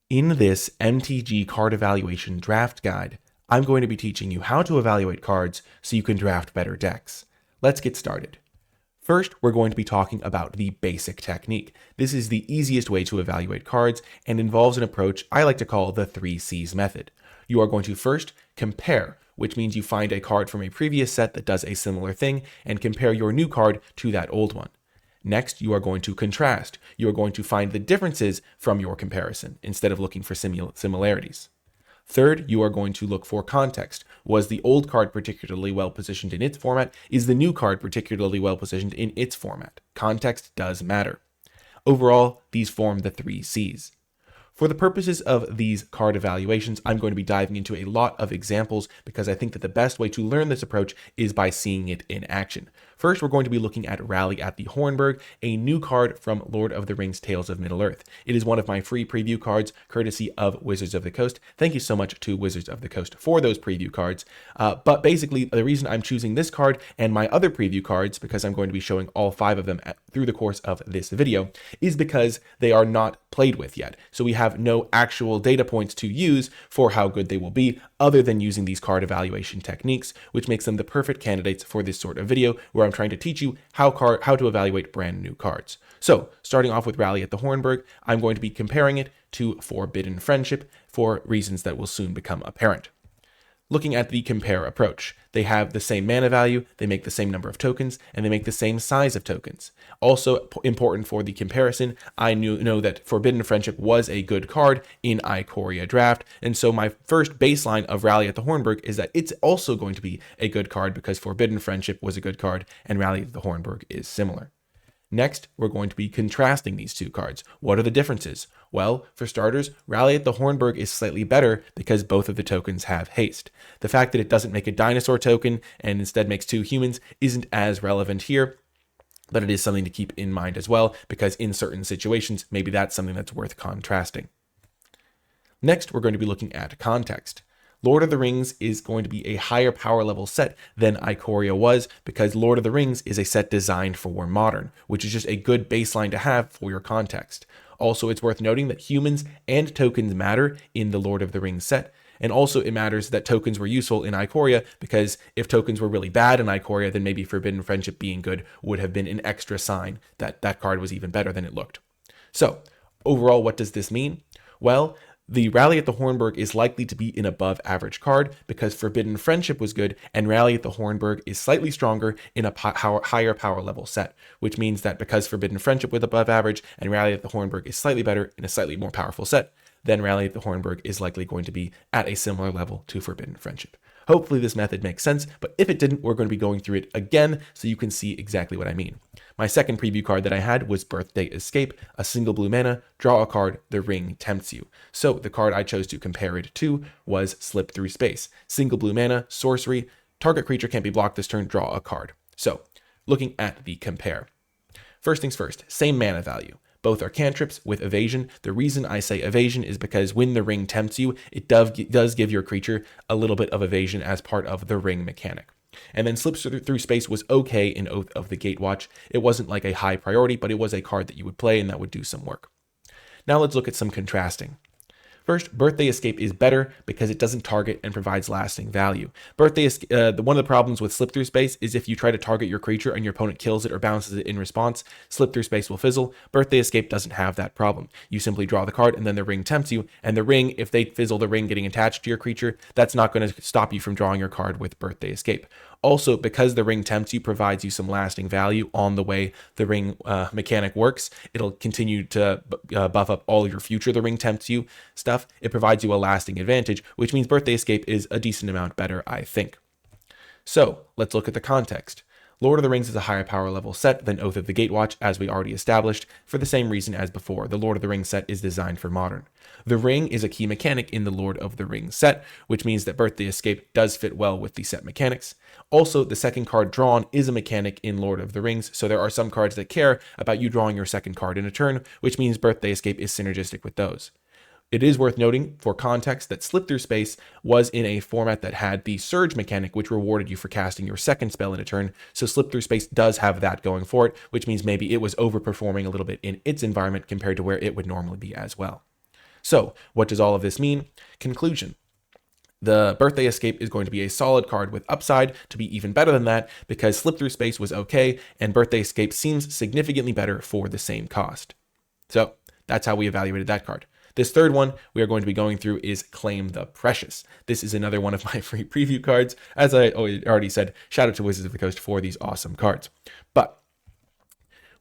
In this MTG card evaluation draft guide, I'm going to be teaching you how to evaluate cards so you can draft better decks. Let's get started. First, we're going to be talking about the basic technique. This is the easiest way to evaluate cards and involves an approach I like to call the 3 C's method. You are going to first compare, which means you find a card from a previous set that does a similar thing and compare your new card to that old one. Next, you are going to contrast. You are going to find the differences from your comparison instead of looking for similarities. Third, you are going to look for context. Was the old card particularly well positioned in its format? Is the new card particularly well positioned in its format? Context does matter. Overall, these form the 3 C's. For the purposes of these card evaluations, I'm going to be diving into a lot of examples because I think that the best way to learn this approach is by seeing it in action. First, we're going to be looking at Rally at the Hornburg, a new card from Lord of the Rings Tales of Middle-earth. It is one of my free preview cards, courtesy of Wizards of the Coast. Thank you so much to Wizards of the Coast for those preview cards. But basically, the reason I'm choosing this card and my other preview cards, because I'm going to be showing all 5 of them through the course of this video, is because they are not played with yet. So we have no actual data points to use for how good they will be, other than using these card evaluation techniques, which makes them the perfect candidates for this sort of video where I'm trying to teach you how to evaluate brand new cards. So, starting off with Rally at the Hornburg, I'm going to be comparing it to Forbidden Friendship for reasons that will soon become apparent. Looking at the compare approach, they have the same mana value, they make the same number of tokens, and they make the same size of tokens. Also important for the comparison, I know that Forbidden Friendship was a good card in Ikoria draft, and so my first baseline of Rally at the Hornburg is that it's also going to be a good card because Forbidden Friendship was a good card and Rally at the Hornburg is similar. Next, we're going to be contrasting these two cards. What are the differences? Well, for starters, Rally at the Hornburg is slightly better because both of the tokens have haste. The fact that it doesn't make a dinosaur token and instead makes 2 humans isn't as relevant here, but it is something to keep in mind as well, because in certain situations, maybe that's something that's worth contrasting. Next, we're going to be looking at context. Lord of the Rings is going to be a higher power level set than Ikoria was because Lord of the Rings is a set designed for Modern, which is just a good baseline to have for your context. Also, it's worth noting that humans and tokens matter in the Lord of the Rings set, and also it matters that tokens were useful in Ikoria because if tokens were really bad in Ikoria, then maybe Forbidden Friendship being good would have been an extra sign that that card was even better than it looked. So, overall, what does this mean? Well, the Rally at the Hornburg is likely to be an above average card because Forbidden Friendship was good and Rally at the Hornburg is slightly stronger in a higher power level set, which means that because Forbidden Friendship was above average and Rally at the Hornburg is slightly better in a slightly more powerful set, then Rally at the Hornburg is likely going to be at a similar level to Forbidden Friendship. Hopefully this method makes sense, but if it didn't, we're going to be going through it again so you can see exactly what I mean. My second preview card that I had was Birthday Escape, a single blue mana, draw a card, the ring tempts you. So the card I chose to compare it to was Slip Through Space. Single blue mana, sorcery, target creature can't be blocked this turn, draw a card. So, looking at the compare. First things first, same mana value. Both are cantrips with evasion. The reason I say evasion is because when the ring tempts you, it does give your creature a little bit of evasion as part of the ring mechanic. And then Slips Through Space was okay in Oath of the Gatewatch. It wasn't like a high priority, but it was a card that you would play and that would do some work. Now let's look at some contrasting. First, Birthday Escape is better because it doesn't target and provides lasting value. One of the problems with Slip Through Space is if you try to target your creature and your opponent kills it or bounces it in response, Slip Through Space will fizzle. Birthday Escape doesn't have that problem. You simply draw the card and then the ring tempts you, and the ring, if they fizzle the ring getting attached to your creature, that's not going to stop you from drawing your card with Birthday Escape. Also, because the ring tempts you, provides you some lasting value on the way the ring mechanic works. It'll continue to buff up all your future the ring tempts you stuff. It provides you a lasting advantage, which means Birthday Escape is a decent amount better, I think. So, let's look at the context. Lord of the Rings is a higher power level set than Oath of the Gatewatch, as we already established, for the same reason as before. The Lord of the Rings set is designed for Modern. The ring is a key mechanic in the Lord of the Rings set, which means that Birthday Escape does fit well with the set mechanics. Also, the second card drawn is a mechanic in Lord of the Rings, so there are some cards that care about you drawing your second card in a turn, which means Birthday Escape is synergistic with those. It is worth noting, for context, that Slip Through Space was in a format that had the Surge mechanic, which rewarded you for casting your second spell in a turn, so Slip Through Space does have that going for it, which means maybe it was overperforming a little bit in its environment compared to where it would normally be as well. So what does all of this mean? Conclusion. The Birthday Escape is going to be a solid card with upside to be even better than that because Slip Through Space was okay and Birthday Escape seems significantly better for the same cost. So that's how we evaluated that card. This third one we are going to be going through is Claim the Precious. This is another one of my free preview cards. As I already said, shout out to Wizards of the Coast for these awesome cards. But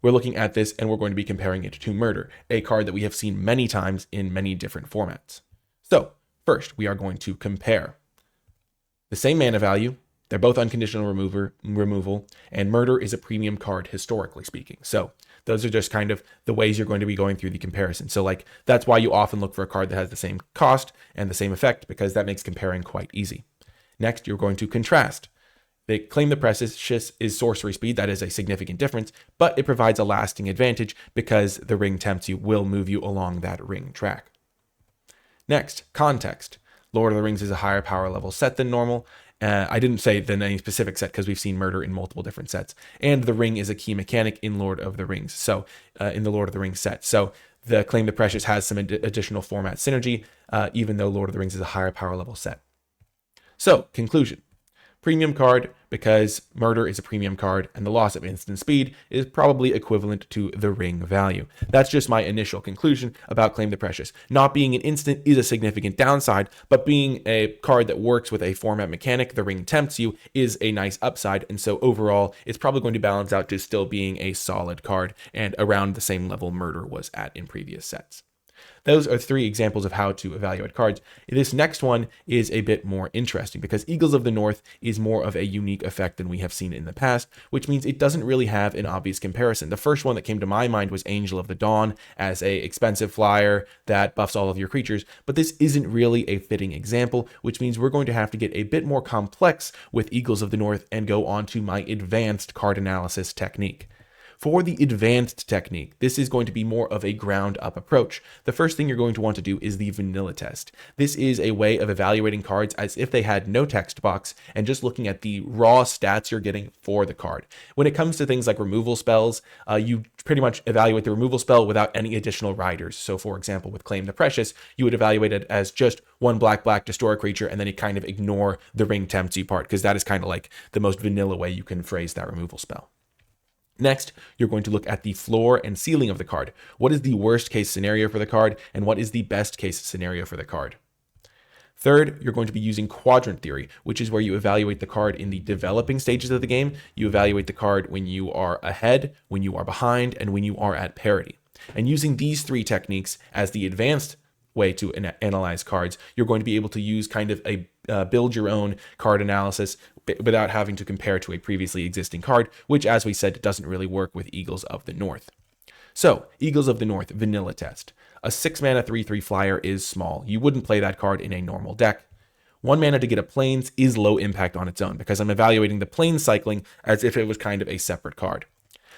we're looking at this and we're going to be comparing it to Murder, a card that we have seen many times in many different formats. So first, we are going to compare the same mana value. They're both unconditional removal, and Murder is a premium card historically speaking. So those are just kind of the ways you're going to be going through the comparison. So like that's why you often look for a card that has the same cost and the same effect, because that makes comparing quite easy. Next, you're going to contrast. They Claim the Precious is sorcery speed. That is a significant difference, but it provides a lasting advantage because the ring tempts you will move you along that ring track. Next, context. Lord of the Rings is a higher power level set than normal. I didn't say than any specific set because we've seen Murder in multiple different sets. And the ring is a key mechanic in Lord of the Rings. So in the Lord of the Rings set. So the Claim the Precious has some additional format synergy, even though Lord of the Rings is a higher power level set. So conclusion. Premium card because Murder is a premium card and the loss of instant speed is probably equivalent to the ring value. That's just my initial conclusion about Claim the Precious. Not being an instant is a significant downside, but being a card that works with a format mechanic, the ring tempts you, is a nice upside. And so overall, it's probably going to balance out to still being a solid card and around the same level Murder was at in previous sets. Those are 3 examples of how to evaluate cards. This next one is a bit more interesting because Eagles of the North is more of a unique effect than we have seen in the past, which means it doesn't really have an obvious comparison. The first one that came to my mind was Angel of the Dawn as a expensive flyer that buffs all of your creatures, but this isn't really a fitting example, which means we're going to have to get a bit more complex with Eagles of the North and go on to my advanced card analysis technique. For the advanced technique, this is going to be more of a ground-up approach. The first thing you're going to want to do is the vanilla test. This is a way of evaluating cards as if they had no text box and just looking at the raw stats you're getting for the card. When it comes to things like removal spells, you pretty much evaluate the removal spell without any additional riders. So for example, with Claim the Precious, you would evaluate it as just 1 black, destroy a creature, and then you kind of ignore the ring tempts you part, because that is kind of like the most vanilla way you can phrase that removal spell. Next, you're going to look at the floor and ceiling of the card. What is the worst case scenario for the card, and what is the best case scenario for the card? Third, you're going to be using quadrant theory, which is where you evaluate the card in the developing stages of the game. You evaluate the card when you are ahead, when you are behind, and when you are at parity. And using these 3 techniques as the advanced way to analyze cards, you're going to be able to use kind of a build your own card analysis without having to compare to a previously existing card, which, as we said, doesn't really work with Eagles of the North. So, Eagles of the North vanilla test. A 6-mana 3/3 flyer is small. You wouldn't play that card in a normal deck. 1 mana to get a Plains is low impact on its own because I'm evaluating the Plains cycling as if it was kind of a separate card.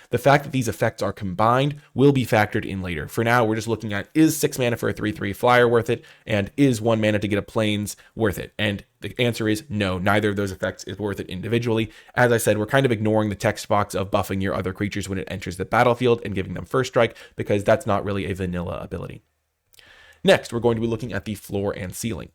The fact that these effects are combined will be factored in later. For now, we're just looking at, is 6 mana for a 3/3 flyer worth it? And is 1 mana to get a Plains worth it? And the answer is no, neither of those effects is worth it individually. As I said, we're kind of ignoring the text box of buffing your other creatures when it enters the battlefield and giving them first strike, because that's not really a vanilla ability. Next, we're going to be looking at the floor and ceiling.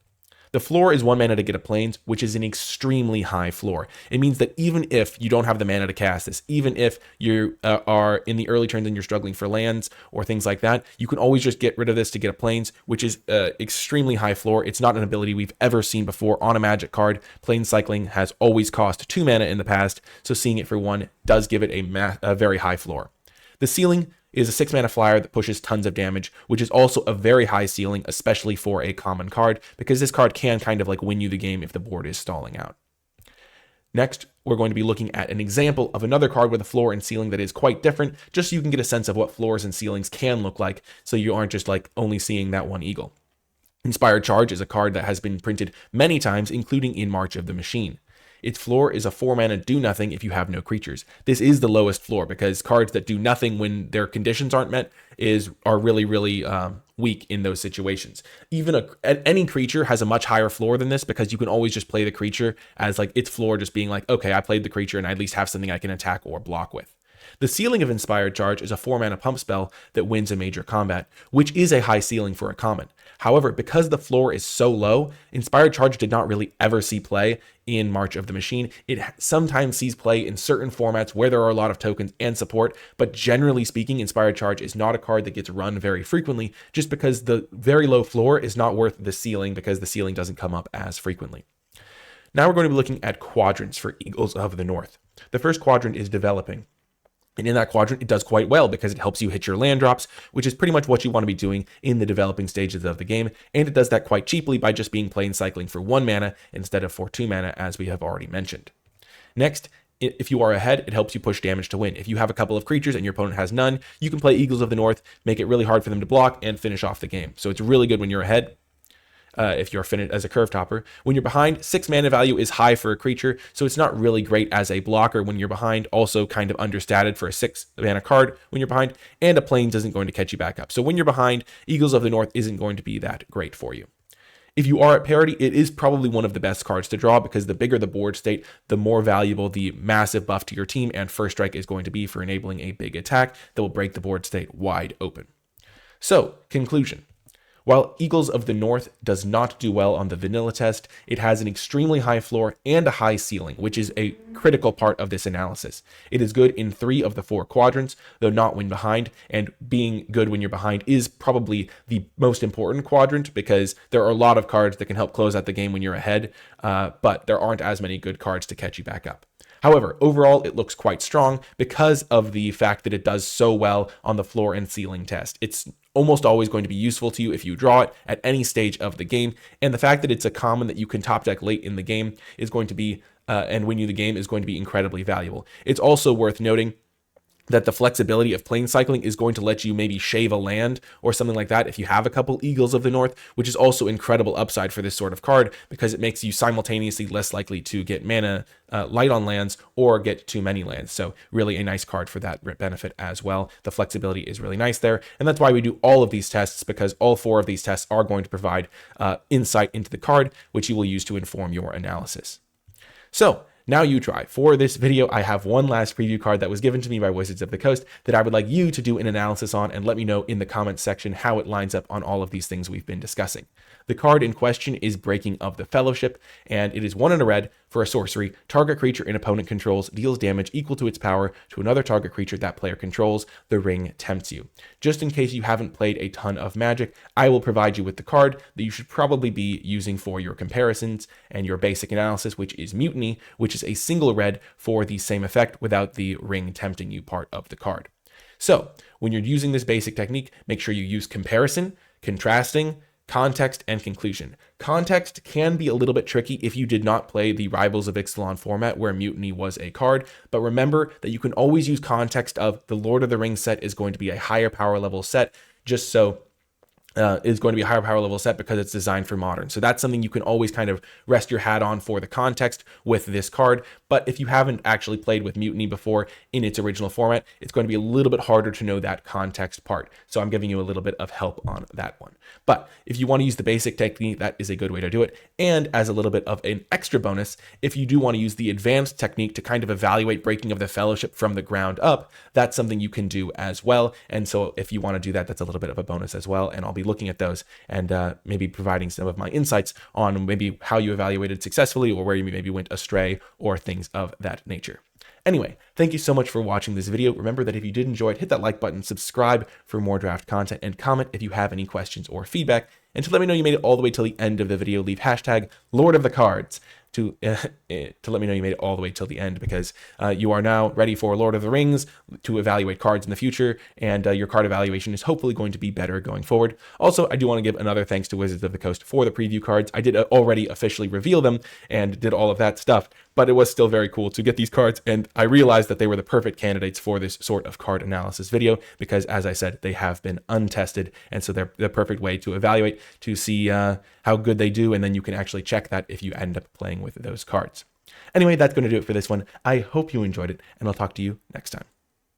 The floor is 1 mana to get a Plains, which is an extremely high floor. It means that even if you don't have the mana to cast this, even if you are in the early turns and you're struggling for lands or things like that, you can always just get rid of this to get a Plains, which is extremely high floor. It's not an ability we've ever seen before on a Magic card. Plains cycling has always cost 2 mana in the past, so seeing it for 1 does give it a very high floor. The ceiling is a 6 mana flyer that pushes tons of damage, which is also a very high ceiling, especially for a common card, because this card can kind of like win you the game if the board is stalling out. Next, we're going to be looking at an example of another card with a floor and ceiling that is quite different, just so you can get a sense of what floors and ceilings can look like, so you aren't just like only seeing that one eagle. Inspired Charge is a card that has been printed many times, including in March of the Machine. Its floor is a 4 mana do nothing if you have no creatures. This is the lowest floor because cards that do nothing when their conditions aren't met are really weak in those situations. Even any creature has a much higher floor than this because you can always just play the creature as like its floor just being like, okay, I played the creature and I at least have something I can attack or block with. The ceiling of Inspired Charge is a 4-mana pump spell that wins a major combat, which is a high ceiling for a common. However, because the floor is so low, Inspired Charge did not really ever see play in March of the Machine. It sometimes sees play in certain formats where there are a lot of tokens and support, but generally speaking, Inspired Charge is not a card that gets run very frequently, just because the very low floor is not worth the ceiling, because the ceiling doesn't come up as frequently. Now we're going to be looking at quadrants for Eagles of the North. The first quadrant is developing. And in that quadrant, it does quite well because it helps you hit your land drops, which is pretty much what you want to be doing in the developing stages of the game. And it does that quite cheaply by just being plain cycling for 1 mana instead of for 2 mana, as we have already mentioned. Next, if you are ahead, it helps you push damage to win. If you have a couple of creatures and your opponent has none, you can play Eagles of the North, make it really hard for them to block, and finish off the game. So it's really good when you're ahead. If you're finished as a curve topper. When you're behind, 6 mana value is high for a creature, so it's not really great as a blocker when you're behind. Also kind of understated for a 6 mana card when you're behind, and a Plains isn't going to catch you back up. So when you're behind, Eagles of the North isn't going to be that great for you. If you are at parity, it is probably one of the best cards to draw, because the bigger the board state, the more valuable the massive buff to your team and first strike is going to be for enabling a big attack that will break the board state wide open. So, conclusion. While Eagles of the North does not do well on the vanilla test, it has an extremely high floor and a high ceiling, which is a critical part of this analysis. It is good in 3 of the 4 quadrants, though not when behind, and being good when you're behind is probably the most important quadrant, because there are a lot of cards that can help close out the game when you're ahead, but there aren't as many good cards to catch you back up. However, overall, it looks quite strong because of the fact that it does so well on the floor and ceiling test. It's almost always going to be useful to you if you draw it at any stage of the game, and the fact that it's a common that you can top deck late in the game is going to be, and win you the game, is going to be incredibly valuable. It's also worth noting that the flexibility of plane cycling is going to let you maybe shave a land or something like that if you have a couple Eagles of the North, which is also incredible upside for this sort of card, because it makes you simultaneously less likely to get mana light on lands or get too many lands. So really a nice card for that benefit as well. The flexibility is really nice there, and that's why we do all of these tests, because all 4 of these tests are going to provide insight into the card, which you will use to inform your analysis. So, now you try. For this video, I have one last preview card that was given to me by Wizards of the Coast that I would like you to do an analysis on, and let me know in the comments section how it lines up on all of these things we've been discussing. The card in question is Breaking of the Fellowship, and it is 1 and a red for a sorcery. Target creature an opponent controls deals damage equal to its power to another target creature that player controls. The ring tempts you. Just in case you haven't played a ton of Magic, I will provide you with the card that you should probably be using for your comparisons and your basic analysis, which is Mutiny, which is a single red for the same effect without the ring tempting you part of the card. So, when you're using this basic technique, make sure you use comparison, contrasting, context, and conclusion. Context can be a little bit tricky if you did not play the Rivals of Ixalan format where Mutiny was a card, but remember that you can always use context of the Lord of the Rings set is going to be a higher power level set, just so is going to be a higher power level set because it's designed for modern. So that's something you can always kind of rest your hat on for the context with this card. But if you haven't actually played with Mutiny before in its original format, it's going to be a little bit harder to know that context part. So I'm giving you a little bit of help on that one. But if you want to use the basic technique, that is a good way to do it. And as a little bit of an extra bonus, if you do want to use the advanced technique to kind of evaluate Breaking of the Fellowship from the ground up, that's something you can do as well. And so if you want to do that, that's a little bit of a bonus as well. And I'll be looking at those and maybe providing some of my insights on maybe how you evaluated successfully or where you maybe went astray or things of that nature. Anyway, thank you so much for watching this video. Remember that if you did enjoy it, hit that like button, subscribe for more draft content, and comment if you have any questions or feedback. And to let me know you made it all the way till the end of the video, leave hashtag Lord of the Cards to let me know you made it all the way till the end, because you are now ready for Lord of the Rings to evaluate cards in the future, and your card evaluation is hopefully going to be better going forward. Also, I do want to give another thanks to Wizards of the Coast for the preview cards. I did already officially reveal them and did all of that stuff, but it was still very cool to get these cards, and I realized that they were the perfect candidates for this sort of card analysis video because, as I said, they have been untested, and so they're the perfect way to evaluate, to see how good they do, and then you can actually check that if you end up playing with those cards. Anyway, that's going to do it for this one. I hope you enjoyed it, and I'll talk to you next time.